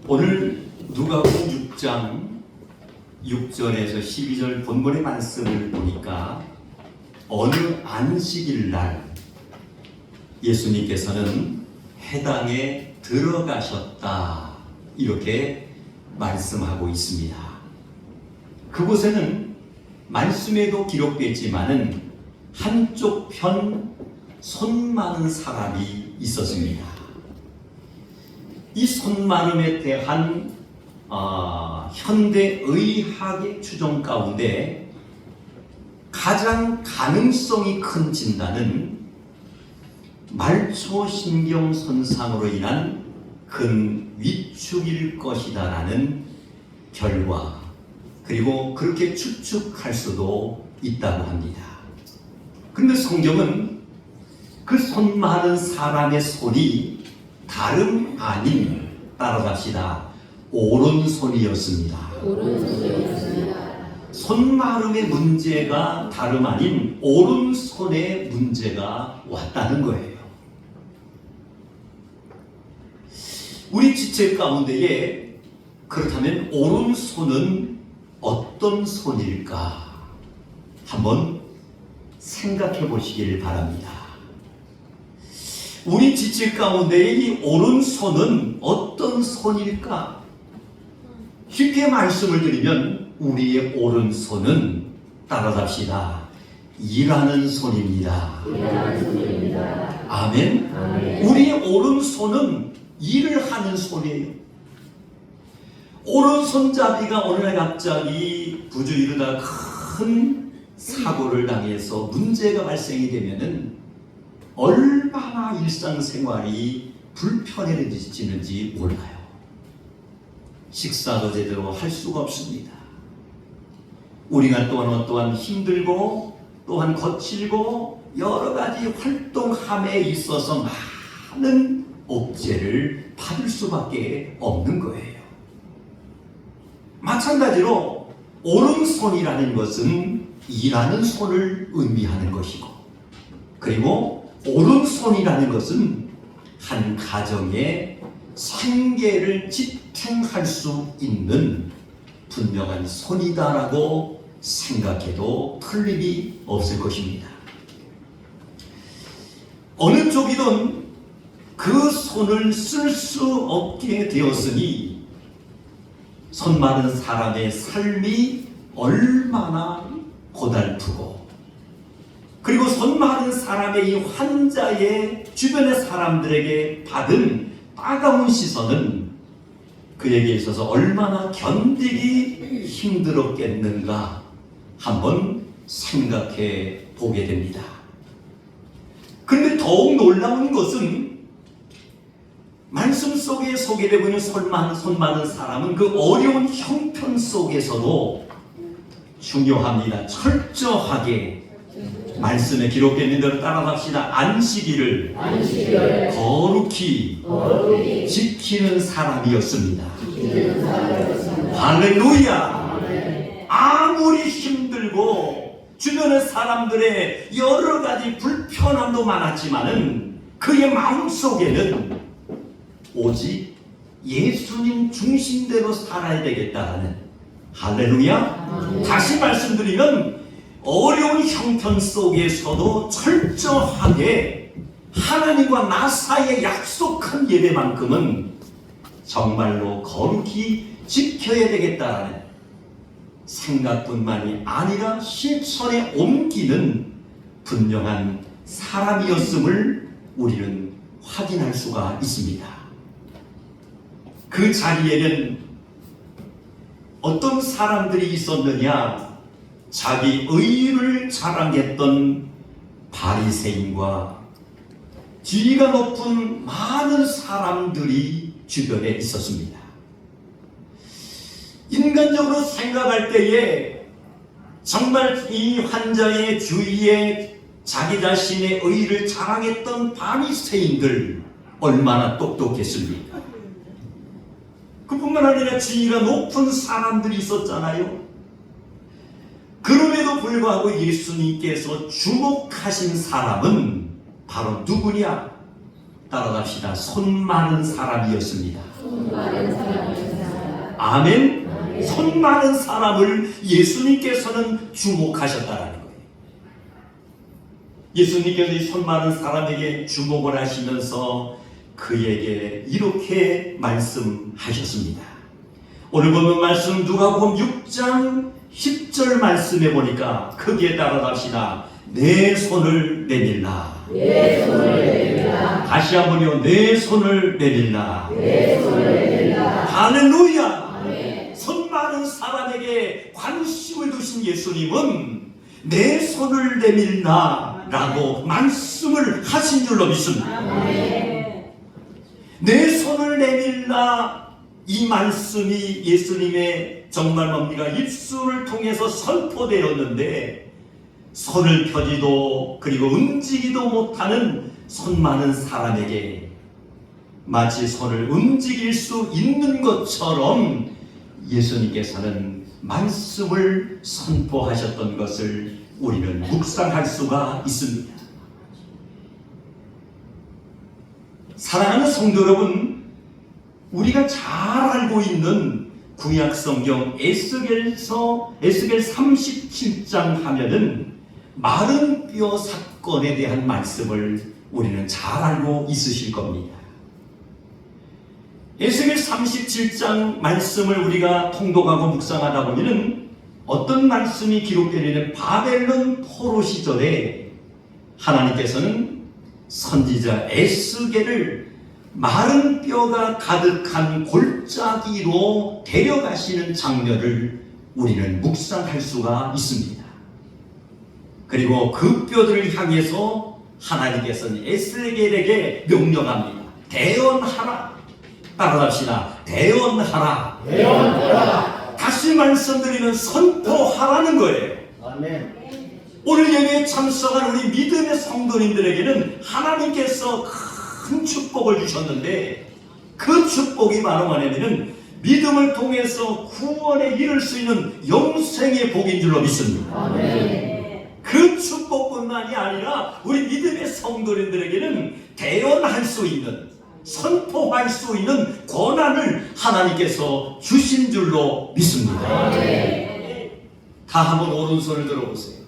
오늘 누가복음 6장 6절에서 12절 본문의 말씀을 보니까 어느 안식일 날 예수님께서는 회당에 들어가셨다 이렇게 말씀하고 있습니다. 그곳에는 말씀에도 기록됐지만은 한쪽 편 손 많은 사람이 있었습니다. 이 손마름에 대한 현대 의학의 추정 가운데 가장 가능성이 큰 진단은 말초신경 손상으로 인한 근위축일 것이다라는 결과, 그리고 그렇게 추측할 수도 있다고 합니다. 그런데 성경은 그 손 많은 사람의 손이 다름 아닌, 따라갑시다, 오른손이었습니다. 손마름의 문제가 다름 아닌 오른손에 문제가 왔다는 거예요. 우리 지체 가운데에 그렇다면 오른손은 어떤 손일까? 한번 생각해 보시길 바랍니다. 우리 지체 가운데의 이 오른손은 어떤 손일까? 쉽게 말씀을 드리면 우리의 오른손은, 따라잡시다, 일하는 손입니다. 아멘. 아멘. 우리의 오른손은 일을 하는 손이에요. 오른손잡이가 어느 날 갑자기 부주의르다 큰 사고를 당해서 문제가 발생이 되면은 얼마나 일상생활이 불편해지는지 몰라요. 식사도 제대로 할 수가 없습니다. 우리가 또한 힘들고 또한 거칠고 여러 가지 활동함에 있어서 많은 억제를 받을 수밖에 없는 거예요. 마찬가지로 오른손이라는 것은 일하는 손을 의미하는 것이고, 그리고 오른손이라는 것은 한 가정의 생계를 지탱할 수 있는 분명한 손이다라고 생각해도 틀림이 없을 것입니다. 어느 쪽이든 그 손을 쓸 수 없게 되었으니 손 많은 사람의 삶이 얼마나 고달프고, 그리고 손 많은 사람의 이 환자의 주변의 사람들에게 받은 따가운 시선은 그에게 있어서 얼마나 견디기 힘들었겠는가 한번 생각해 보게 됩니다. 그런데 더욱 놀라운 것은 말씀 속에 소개되고 있는 손 많은 사람은 그 어려운 형편 속에서도 중요합니다. 철저하게 말씀에 기록된 대로 따라갑시다. 안식일을 거룩히 지키는 사람이었습니다. 할렐루야. 아무리 힘들고 주변의 사람들의 여러 가지 불편함도 많았지만은 그의 마음속에는 오직 예수님 중심대로 살아야 되겠다는, 할렐루야. 다시 말씀드리면 어려운 형편 속에서도 철저하게 하나님과 나 사이의 약속한 예배만큼은 정말로 거룩히 지켜야 되겠다는 생각뿐만이 아니라 실천에 옮기는 분명한 사람이었음을 우리는 확인할 수가 있습니다. 그 자리에는 어떤 사람들이 있었느냐? 자기 의를 자랑했던 바리새인과 지위가 높은 많은 사람들이 주변에 있었습니다. 인간적으로 생각할 때에 정말 이 환자의 주위에 자기 자신의 의를 자랑했던 바리새인들 얼마나 똑똑했습니까? 그뿐만 아니라 지위가 높은 사람들이 있었잖아요. 그럼에도 불구하고 예수님께서 주목하신 사람은 바로 누구냐? 따라갑시다. 손 많은 사람이었습니다. 손 많은 사람이 아멘. 손 많은 사람을 예수님께서는 주목하셨다라는 거예요. 예수님께서 이 손 많은 사람에게 주목을 하시면서 그에게 이렇게 말씀하셨습니다. 오늘 보면 말씀 누가복음 6장 10절 말씀해 보니까 크게 따라갑시다. 내 손을 내밀라. 내 손을 내밀라. 다시 한번요. 내 손을 내밀라. 내 손을 내밀라. 할렐루야. 아멘. 손 많은 사람에게 관심을 두신 예수님은 내 손을 내밀라 라고 말씀을 하신 줄로 믿습니다. 아멘. 내 손을 내밀라, 이 말씀이 예수님의 정말 뭡니까? 입술을 통해서 선포되었는데 손을 펴지도 그리고 움직이도 못하는 손 많은 사람에게 마치 손을 움직일 수 있는 것처럼 예수님께서는 말씀을 선포하셨던 것을 우리는 묵상할 수가 있습니다. 사랑하는 성도 여러분, 우리가 잘 알고 있는 구약성경 에스겔서 에스겔 37장 하면은 마른 뼈 사건에 대한 말씀을 우리는 잘 알고 있으실 겁니다. 에스겔 37장 말씀을 우리가 통독하고 묵상하다 보면은 어떤 말씀이 기록되는 바벨론 포로 시절에 하나님께서는 선지자 에스겔을 마른 뼈가 가득한 골짜기로 데려가시는 장면을 우리는 묵상할 수가 있습니다. 그리고 그 뼈들을 향해서 하나님께서는 에스겔에게 명령합니다. 대언하라. 따라합시다. 대언하라. 대언하라. 다시 말씀드리면 선포하라는 거예요. 아멘. 오늘 예배에 참석한 우리 믿음의 성도님들에게는 하나님께서 큰 축복을 주셨는데 그 축복이 바로 뭐냐면은 믿음을 통해서 구원에 이를 수 있는 영생의 복인 줄로 믿습니다. 아멘. 그 축복뿐만이 아니라 우리 믿음의 성도님들에게는 대언할 수 있는, 선포할 수 있는 권한을 하나님께서 주신 줄로 믿습니다. 아멘. 다 한번 오른손을 들어보세요.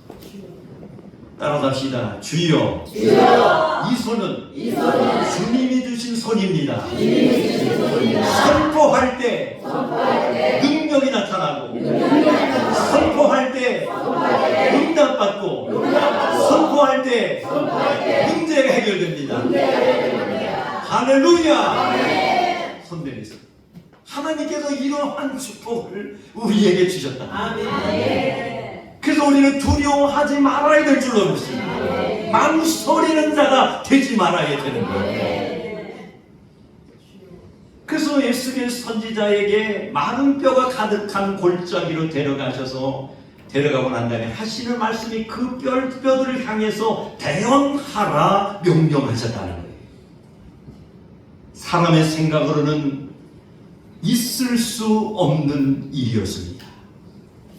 따라갑시다. 주여, 주여. 이 손은 이 손은 주님이 주신 손입니다. 주님이 주신 손이다. 선포할 때 선포할 때 능력이 나타나고, 능력이 나타나고, 선포할 때 선포할 때 응답받고, 응답받고, 선포할 때 선포할 때 문제가 해결됩니다. 문제가 해결됩니다. 할렐루야. 아멘. 손 내리세요. 하나님께서 이러한 축복을 우리에게 주셨다. 아멘. 그래서 우리는 두려워하지 말아야 될 줄로 믿습니다. 망설이는 자가 되지 말아야 되는 거예요. 그래서 에스겔 선지자에게 마른 뼈가 가득한 골짜기로 데려가고 난 다음에 하시는 말씀이 그 뼈들을 향해서 대언하라 명령하셨다는 거예요. 사람의 생각으로는 있을 수 없는 일이었습니다.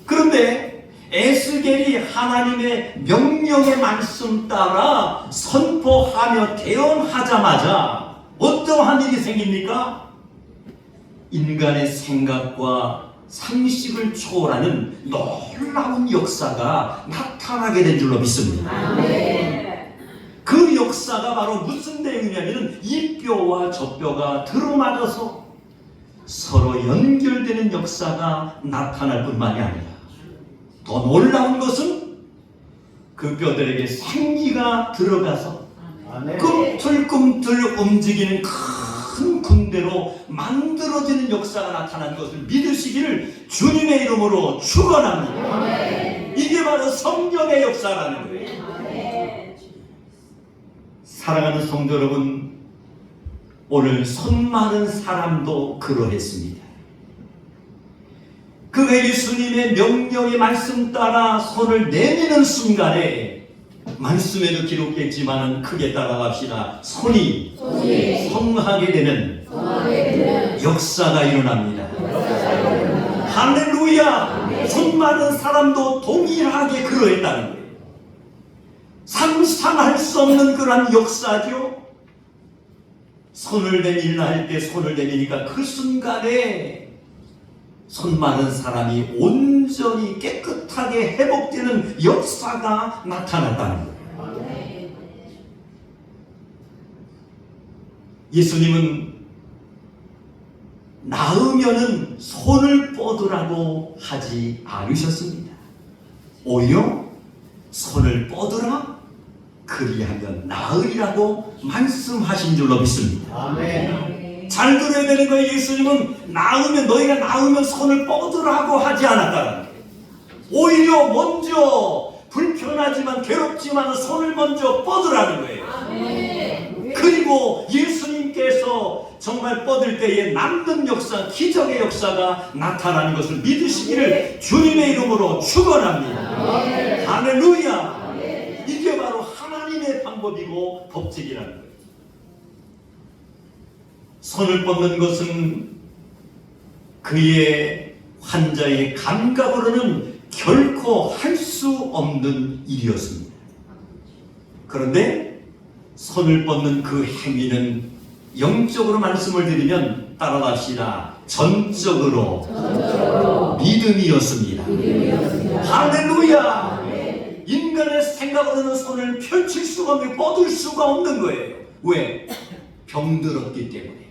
그런데 에스겔이 하나님의 명령의 말씀 따라 선포하며 대언하자마자 어떠한 일이 생깁니까? 인간의 생각과 상식을 초월하는 놀라운 역사가 나타나게 된 줄로 믿습니다. 아멘. 그 역사가 바로 무슨 내용이냐면 이 뼈와 저 뼈가 들어맞아서 서로 연결되는 역사가 나타날 뿐만이 아니라 더 놀라운 것은 그 뼈들에게 생기가 들어가서 꿈틀꿈틀 움직이는 큰 군대로 만들어지는 역사가 나타난 것을 믿으시기를 주님의 이름으로 축원합니다. 이게 바로 성경의 역사라는 거예요. 사랑하는 성도 여러분, 오늘 손 많은 사람도 그러했습니다. 그 예수님의 명령의 말씀 따라 손을 내미는 순간에 말씀에도 기록됐지만 크게 따라갑시다. 손이 성하게 되는 역사가 일어납니다. 할렐루야. 손 많은 사람도 동일하게 그러했다는 거예요. 상상할 수 없는 그러한 역사죠. 손을 내밀라 할 때 손을 내미니까 그 순간에 손 마른 사람이 온전히 깨끗하게 회복되는 역사가 나타났다는 거예요. 예수님은 나으면은 손을 뻗으라고 하지 않으셨습니다. 오히려 손을 뻗으라, 그리하면 나으리라고 말씀하신 줄로 믿습니다. 아멘. 잘 들어야 되는 거예요. 예수님은 너희가 나으면 손을 뻗으라고 하지 않았다는 거예요. 오히려 먼저 불편하지만 괴롭지만 손을 먼저 뻗으라는 거예요. 그리고 예수님께서 정말 뻗을 때에 남는 역사, 기적의 역사가 나타나는 것을 믿으시기를 주님의 이름으로 축원합니다. 할렐루야. 이게 바로 하나님의 방법이고 법칙이라는 거예요. 손을 뻗는 것은 그의 환자의 감각으로는 결코 할 수 없는 일이었습니다. 그런데 손을 뻗는 그 행위는 영적으로 말씀을 드리면 따라갑시다. 전적으로 믿음이었습니다. 할렐루야. 인간의 생각으로는 손을 펼칠 수가 없는, 뻗을 수가 없는 거예요. 왜? 병들었기 때문에.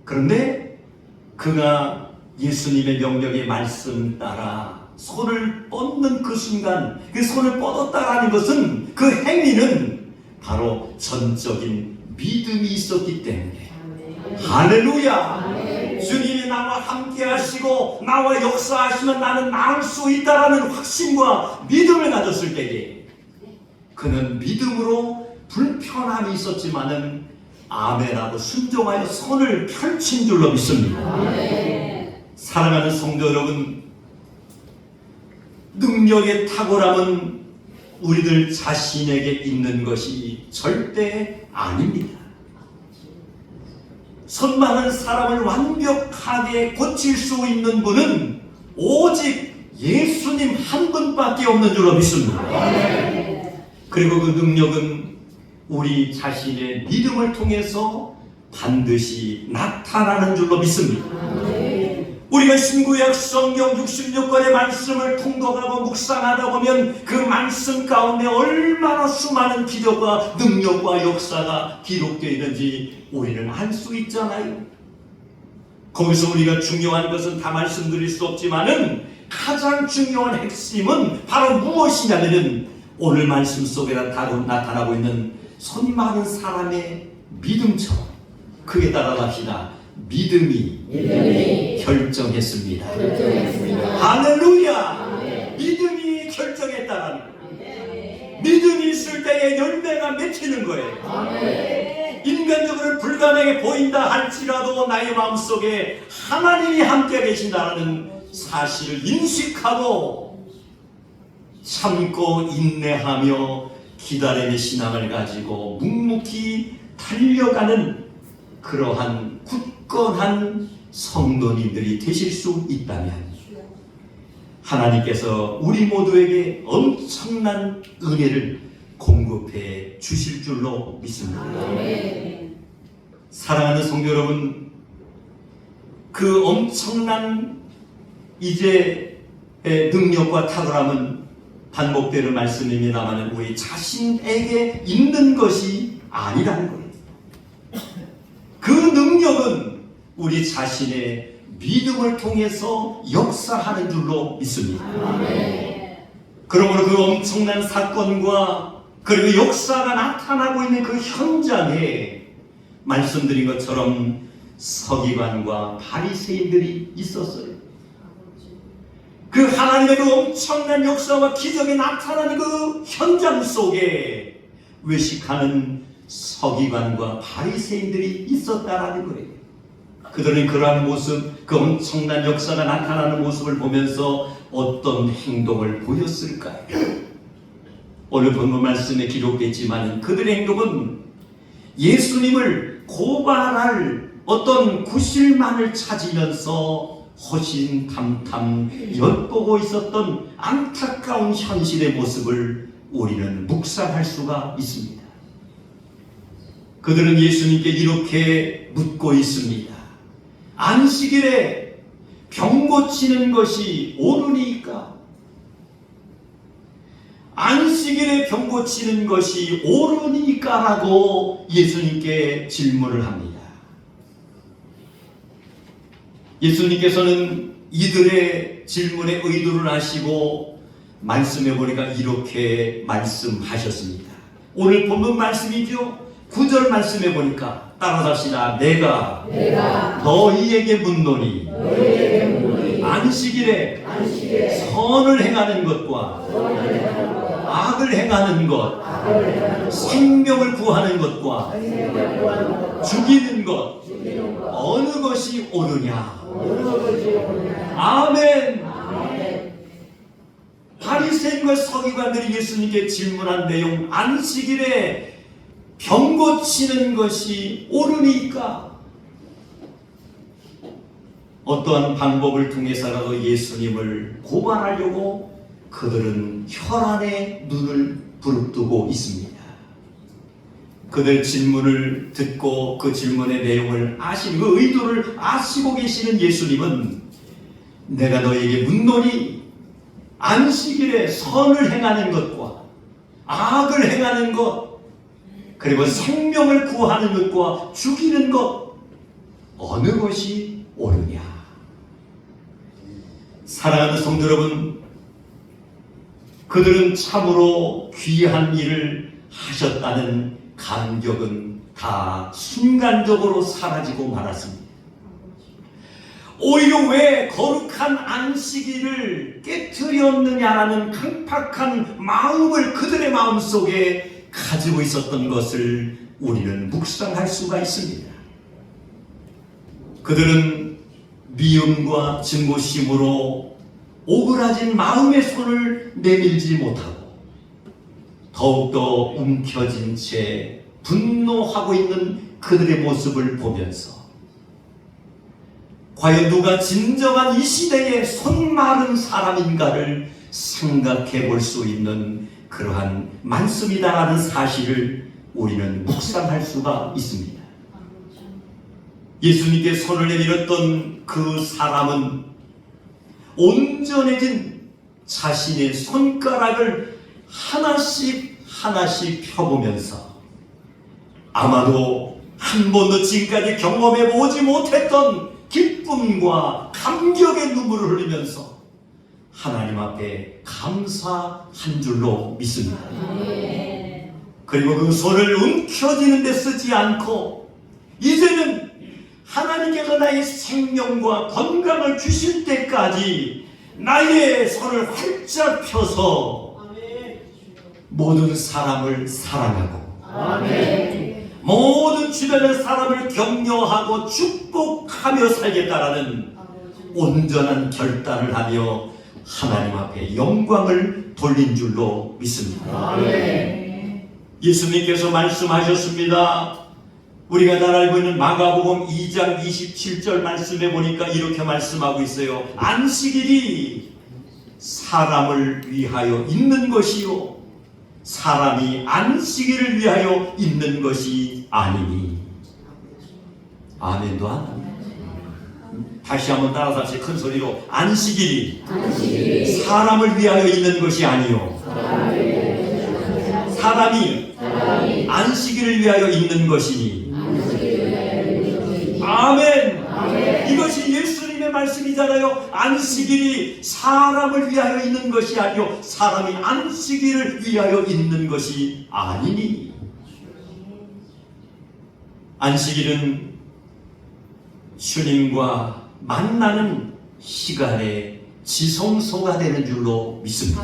그런데 그가 예수님의 명령의 말씀 따라 손을 뻗는 그 순간, 그 손을 뻗었다라는 것은, 그 행위는 바로 전적인 믿음이 있었기 때문에. 할렐루야. 주님이 나와 함께 하시고 나와 역사하시면 나는 나을 수 있다라는 확신과 믿음을 가졌을 때에 그는 믿음으로 불편함이 있었지만은 아멘하고 순종하여 손을 펼친 줄로 믿습니다. 사랑하는 성도 여러분, 능력의 탁월함은 우리들 자신에게 있는 것이 절대 아닙니다. 손 많은 사람을 완벽하게 고칠 수 있는 분은 오직 예수님 한 분밖에 없는 줄로 믿습니다. 그리고 그 능력은 우리 자신의 믿음을 통해서 반드시 나타나는 줄로 믿습니다. 우리가 신구약 성경 66권의 말씀을 통독하고 묵상하다 보면 그 말씀 가운데 얼마나 수많은 기적과 능력과 역사가 기록되어 있는지 우리는 알 수 있잖아요. 거기서 우리가 중요한 것은 다 말씀드릴 수 없지만은 가장 중요한 핵심은 바로 무엇이냐면은 오늘 말씀 속에 나타나고 있는 손 많은 사람의 믿음처럼 그에 따라갑시다. 믿음이 결정했습니다. 할렐루야. 믿음이 결정했다라는 거예요. 믿음이 있을 때에 열매가 맺히는 거예요. 인간적으로 불가능해 보인다 할지라도 나의 마음속에 하나님이 함께 계신다는 사실을 인식하고 참고 인내하며 기다림의 신앙을 가지고 묵묵히 달려가는 그러한 굳건한 성도님들이 되실 수 있다면 하나님께서 우리 모두에게 엄청난 은혜를 공급해 주실 줄로 믿습니다. 사랑하는 성도 여러분, 그 엄청난 이제 능력과 탁월함은 반복되는 말씀입니다만 우리 자신에게 있는 것이 아니라는 거예요. 그 능력은 우리 자신의 믿음을 통해서 역사하는 줄로 믿습니다. 그러므로 그 엄청난 사건과 그리고 역사가 나타나고 있는 그 현장에 말씀드린 것처럼 서기관과 바리새인들이 있었어요. 그 하나님의 그 엄청난 역사와 기적이 나타나는 그 현장 속에 외식하는 서기관과 바리새인들이 있었다라는 거예요. 그들은 그러한 모습, 그 엄청난 역사가 나타나는 모습을 보면서 어떤 행동을 보였을까요? 오늘 본문 말씀에 기록됐지만 그들의 행동은 예수님을 고발할 어떤 구실만을 찾으면서 허심탄탄 엿보고 있었던 안타까운 현실의 모습을 우리는 묵상할 수가 있습니다. 그들은 예수님께 이렇게 묻고 있습니다. 안식일에 병 고치는 것이 옳으니까? 안식일에 병 고치는 것이 옳으니까? 라고 예수님께 질문을 합니다. 예수님께서는 이들의 질문에 의도를 하시고 말씀해 보니까 이렇게 말씀하셨습니다. 오늘 본문 말씀이죠. 9절 말씀해 보니까 따라합시다. 내가 너희에게 묻노니 안식일에 선을 행하는 것과 악을 행하는 것, 생명을 구하는 것과 죽이는 것, 어느 것이 옳으냐? 아멘. 바리새인과 서기관들이 예수님께 질문한 내용, 안식일에 병 고치는 것이 옳으니까? 어떠한 방법을 통해서라도 예수님을 고발하려고 그들은 혈안에 눈을 부릅뜨고 있습니다. 그들 질문을 듣고 그 질문의 내용을 아시는, 그 의도를 아시고 계시는 예수님은 내가 너에게 묻노니 안식일에 선을 행하는 것과 악을 행하는 것, 그리고 생명을 구하는 것과 죽이는 것, 어느 것이 옳으냐? 사랑하는 성도 여러분, 그들은 참으로 귀한 일을 하셨다는 감격은 다 순간적으로 사라지고 말았습니다. 오히려 왜 거룩한 안식일을 깨뜨렸느냐라는 강팍한 마음을 그들의 마음속에 가지고 있었던 것을 우리는 묵상할 수가 있습니다. 그들은 미움과 증오심으로 오그라진 마음의 손을 내밀지 못하고 더욱더 움켜진 채 분노하고 있는 그들의 모습을 보면서 과연 누가 진정한 이 시대의 손마른 사람인가를 생각해 볼 수 있는 그러한 말씀이다라는 사실을 우리는 묵상할 수가 있습니다. 예수님께 손을 내밀었던 그 사람은 온전해진 자신의 손가락을 하나씩 펴보면서 아마도 한 번도 지금까지 경험해 보지 못했던 기쁨과 감격의 눈물을 흘리면서 하나님 앞에 감사한 줄로 믿습니다. 그리고 그 손을 움켜쥐는 데 쓰지 않고 이제는 하나님께서 나의 생명과 건강을 주실 때까지 나의 손을 활짝 펴서 모든 사람을 사랑하고 모든 주변의 사람을 격려하고 축복하며 살겠다라는 온전한 결단을 하며 하나님 앞에 영광을 돌린 줄로 믿습니다. 예수님께서 말씀하셨습니다. 우리가 잘 알고 있는 마가복음 2장 27절 말씀에 보니까 이렇게 말씀하고 있어요. 안식일이 사람을 위하여 있는 것이요 사람이 안식일을 위하여 있는 것이 아니니. 아멘도 안 합니다. 다시 한번 따라서 합시다. 큰 소리로. 안식일이 사람을 위하여 있는 것이 아니요 사람이 안식일을 위하여 있는 것이니. 아멘. 이것이 예수님의 말씀이잖아요. 안식일이 사람을 위하여 있는 것이 아니요 사람이 안식일을 위하여 있는 것이 아니니. 안식일은 주님과 만나는 시간에 지성소가 되는 줄로 믿습니다.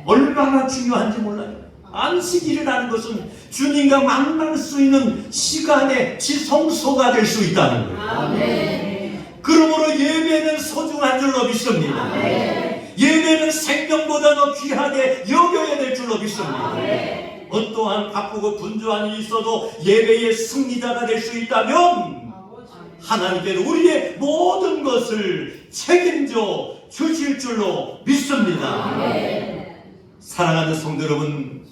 얼마나 중요한지 몰라요. 안식일이라는 것은 주님과 만날 수 있는 시간의 지성소가 될 수 있다는 거예요. 그러므로 예배는 소중한 줄로 믿습니다. 예배는 생명보다 더 귀하게 여겨야 될 줄로 믿습니다. 어떠한 바쁘고 분주한 일이 있어도 예배의 승리자가 될 수 있다면 하나님께는 우리의 모든 것을 책임져 주실 줄로 믿습니다. 사랑하는 성도 여러분,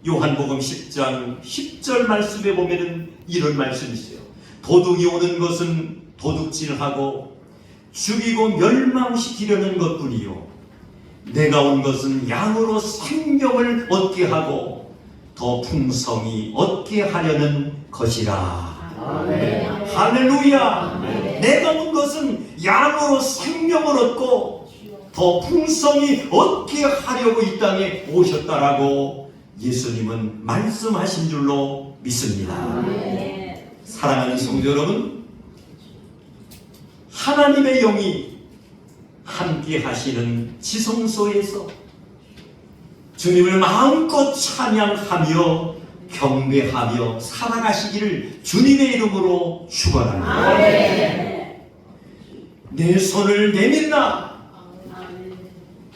요한복음 10장 10절 말씀에 보면은 이런 말씀이 있어요. 도둑이 오는 것은 도둑질하고 죽이고 멸망시키려는 것뿐이요 내가 온 것은 양으로 생명을 얻게 하고 더 풍성히 얻게 하려는 것이라. 아멘. 할렐루야. 내가 온 것은 양으로 생명을 얻고 더 풍성히 얻게 하려고 이 땅에 오셨다라고 예수님은 말씀하신 줄로 믿습니다. 사랑하는 성도 여러분, 하나님의 영이 함께 하시는 지성소에서 주님을 마음껏 찬양하며 경배하며 살아가시기를 주님의 이름으로 축원합니다. 내 손을 내밀라.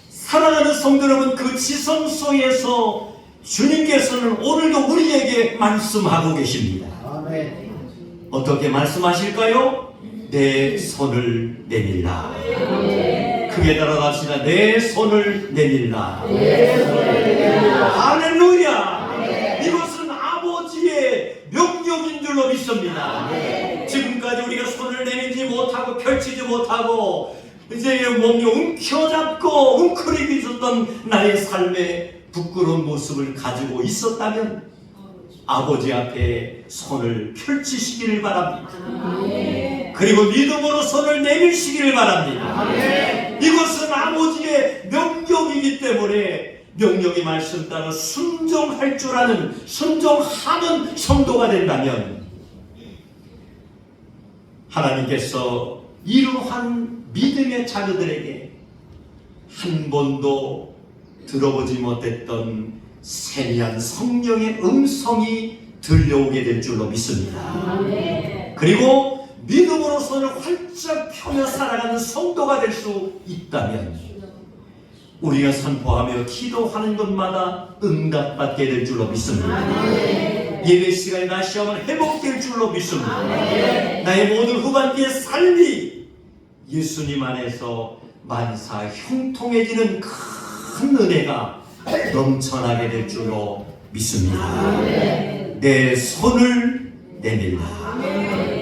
사랑하는 성도 여러분, 그 지성소에서 주님께서는 오늘도 우리에게 말씀하고 계십니다. 어떻게 말씀하실까요? 내 손을 내밀라. 크게 따라갑시다. 내 손을 내밀라. 할렐루야. 이것은 아버지의 명령인 줄로 믿습니다. 지금까지 우리가 손을 내밀지 못하고 펼치지 못하고 이제 몸이 움켜잡고 웅크리고 있었던 나의 삶의 부끄러운 모습을 가지고 있었다면 아버지 앞에 손을 펼치시기를 바랍니다. 그리고 믿음으로 손을 내밀시기를 바랍니다. 이것은 아버지의 명령이기 때문에 명령의 말씀 따라 순종할 줄 아는, 순종하는 성도가 된다면 하나님께서 이러한 믿음의 자녀들에게 한 번도 들어보지 못했던 세미한 성령의 음성이 들려오게 될 줄로 믿습니다. 그리고 믿음으로 손을 활짝 펴며 살아가는 성도가 될 수 있다면 우리가 선포하며 기도하는 것마다 응답받게 될 줄로 믿습니다. 예배 시간에 다시 한번 회복될 줄로 믿습니다. 나의 모든 후반기의 삶이 예수님 안에서 만사 형통해지는 큰 은혜가 넘쳐나게 될 줄로 믿습니다. 내 손을 내밀라.